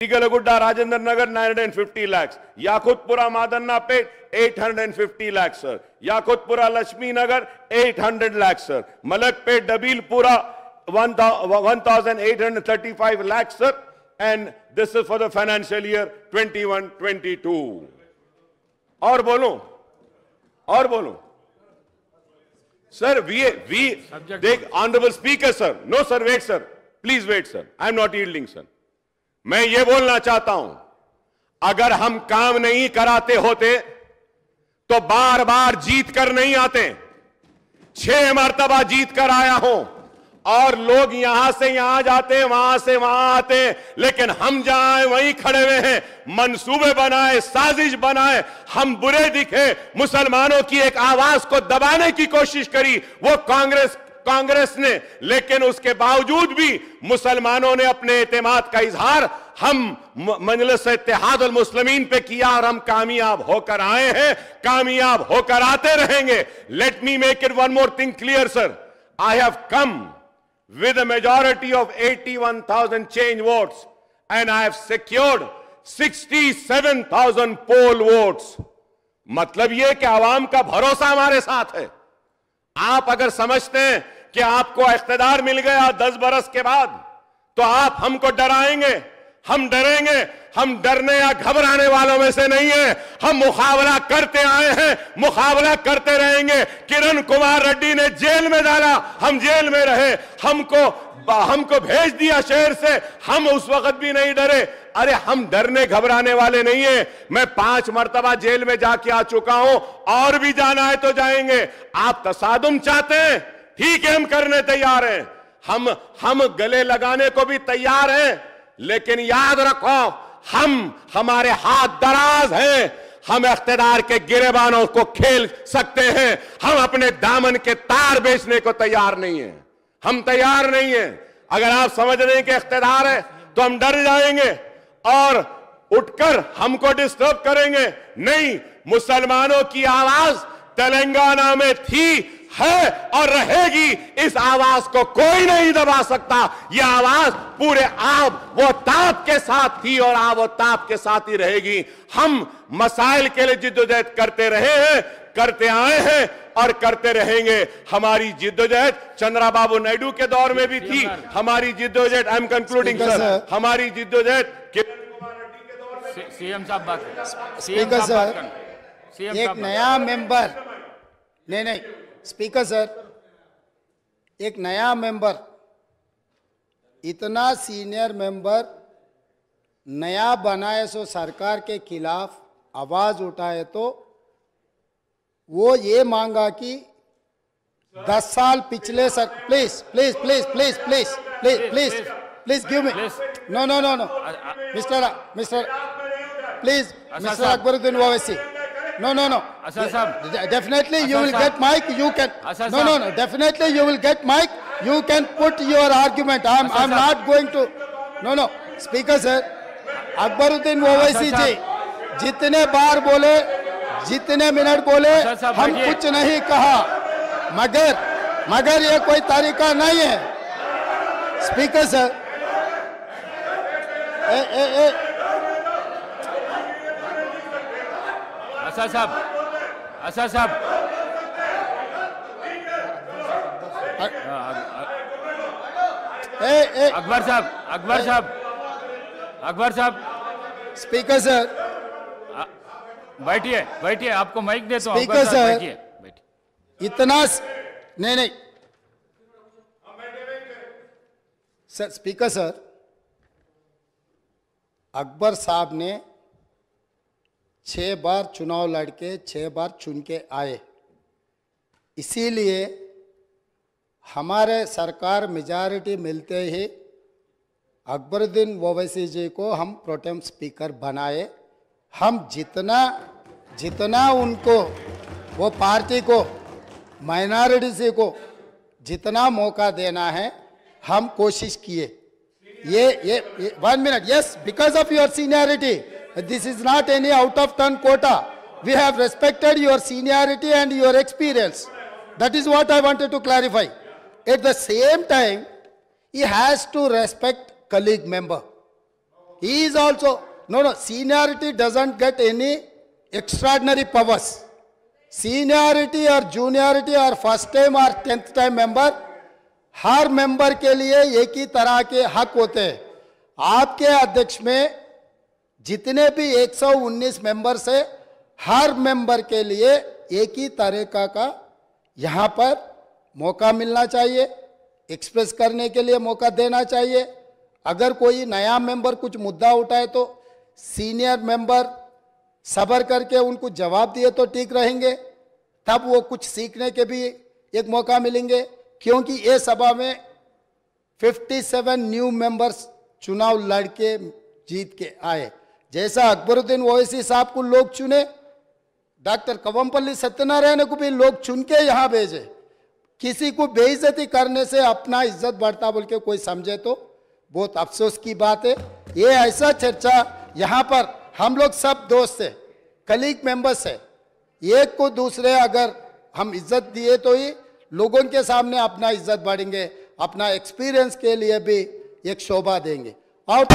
Galagudda, Rajendra Nagar, 950 lakhs. Yakutpura, Madanna Pet, 850 lakhs, sir. Yakutpura, Lakshmi Nagar, 800 lakhs, sir. Malakpet, Dabilpura, 1,835 lakhs, sir. And this is for the financial year 21-22. और बोलो, sir. Honorable Speaker, sir. No, sir. Wait, sir. Please wait, sir. I am not yielding, sir. मैं ये बोलना चाहता हूं, अगर हम काम नहीं कराते होते तो बार बार जीत कर नहीं आते। 6 मर्तबा जीत कर आया हूं और लोग यहां से यहां जाते, वहां से वहां आते, लेकिन हम जहां वहीं खड़े हुए हैं। मंसूबे बनाए, साजिश बनाए, हम बुरे दिखे, मुसलमानों की एक आवाज को दबाने की कोशिश करी वो कांग्रेस ने, लेकिन उसके बावजूद भी मुसलमानों ने अपने एतमाद का इजहार हम मजलिस इत्तेहादुल मुस्लिमीन पे किया और हम कामयाब होकर आए हैं, कामयाब होकर आते रहेंगे। Let me make it one more thing clear, sir. I have come with a majority of 81,000 change votes and I have secured 67,000 poll votes. मतलब यह कि आवाम का भरोसा हमारे साथ है. आप अगर समझते हैं कि आपको इख्तिदार मिल गया 10 बरस के बाद तो आप हमको डराएंगे, हम डरेंगे. हम डरने या घबराने वालों में से नहीं है. हम मुकाबला करते आए हैं, मुकाबला करते रहेंगे. किरण कुमार रेड्डी ने जेल में डाला, हम जेल में रहे. हमको भेज दिया शहर से, हम उस वक्त भी नहीं डरे. अरे हम डरने घबराने वाले नहीं है. मैं 5 मर्तबा जेल में जाके आ चुका हूं, और भी जाना है तो जाएंगे. आप तसादुम चाहते हैं, ठीक है, हम करने तैयार हैं. हम गले लगाने को भी तैयार हैं, लेकिन याद रखो हमारे हाथ दराज हैं. हम इख्तिदार के गिरेबानों को खेल सकते हैं. हम अपने दामन के तार बेचने को तैयार नहीं हैं. हम तैयार नहीं हैं. अगर आप समझ रहे हैं कि इख्तिदार है तो हम डर जाएंगे और उठकर हमको डिस्टर्ब करेंगे. नहीं, मुसलमानों की आवाज तेलंगाना में थी, है और रहेगी. इस आवाज को कोई नहीं दबा सकता. यह आवाज पूरे वो ताप के साथ थी और वो ताप के साथ ही रहेगी. हम मसाइल के लिए जिद्दोजहद करते रहे हैं, करते आए हैं और करते रहेंगे. हमारी जिद्दोजहद चंद्रबाबू नायडू के दौर में भी थी. हमारी जिद्दोजहद, आई एम कंक्लूडिंग सर, हमारी जिद्दोजहद किरण कुमार रेड्डी के दौर में. सीएम साहब बात. स्पीकर सर, एक नया मेंबर, नहीं स्पीकर सर, एक नया मेंबर, इतना सीनियर मेंबर नया बनाए सो सरकार के खिलाफ आवाज उठाए तो वो ये मांगा कि 10 साल पिछले sir. Please please please please please please please please give me. No no no no mister please, mister Akbaruddin Owaisi. No. Definitely you will get mic. You can. No. Definitely you will get mic. You can put your argument. I'm not going to. No. Speaker sir, Akbaruddin Owaisi ji जितने बार बोले, जितने minute बोले, हम कुछ नहीं कहा, मगर ये कोई तरीका नहीं है. स्पीकर सर, असर साहब, अकबर साहब. स्पीकर सर, बैठिए, आपको माइक देता हूं. स्पीकर सर, बैठिए. इतना नहीं सर. स्पीकर सर, अकबर साहब ने 6 बार चुनाव लड़के 6 बार चुन के आए. इसीलिए हमारे सरकार मेजॉरिटी मिलते ही अकबरुद्दीन ओवैसी जी को हम प्रोटेम स्पीकर बनाए. हम जितना उनको, वो पार्टी को, माइनॉरिटी को जितना मौका देना है हम कोशिश किए. ये 1 minute. Yes, because of your seniority. This is not any out of turn quota. We have respected your seniority and your experience. That is what I wanted to clarify. At the same time, he has to respect colleague member. He is also, no, seniority doesn't get any extraordinary powers. Seniority or juniority or first time or 10th time member, her member के लिए एक ही तरह के हक होते हैं। आपके अध्यक्ष में जितने भी 119 मेंबर्स है, हर मेंबर के लिए एक ही तरीका का यहाँ पर मौका मिलना चाहिए, एक्सप्रेस करने के लिए मौका देना चाहिए। अगर कोई नया मेंबर कुछ मुद्दा उठाए तो सीनियर मेंबर सब्र करके उनको जवाब दिए तो ठीक रहेंगे, तब वो कुछ सीखने के भी एक मौका मिलेंगे। क्योंकि ये सभा में 57 न्यू मेंबर्स चुनाव लड़के जीत के आए। जैसा अकबरुद्दीन ओवैसी साहब को लोग चुने, डॉक्टर कवंपल्ली सत्यनारायण को भी लोग चुन के यहाँ भेजे। किसी को बेइज्जती करने से अपना इज्जत बढ़ता बोल के कोई समझे तो बहुत अफसोस की बात है। ये ऐसा चर्चा यहाँ पर हम लोग सब दोस्त है, कलीग मेंबर्स है, एक को दूसरे अगर हम इज्जत दिए तो ही लोगों के सामने अपना इज्जत बढ़ेंगे, अपना एक्सपीरियंस के लिए भी एक शोभा देंगे। और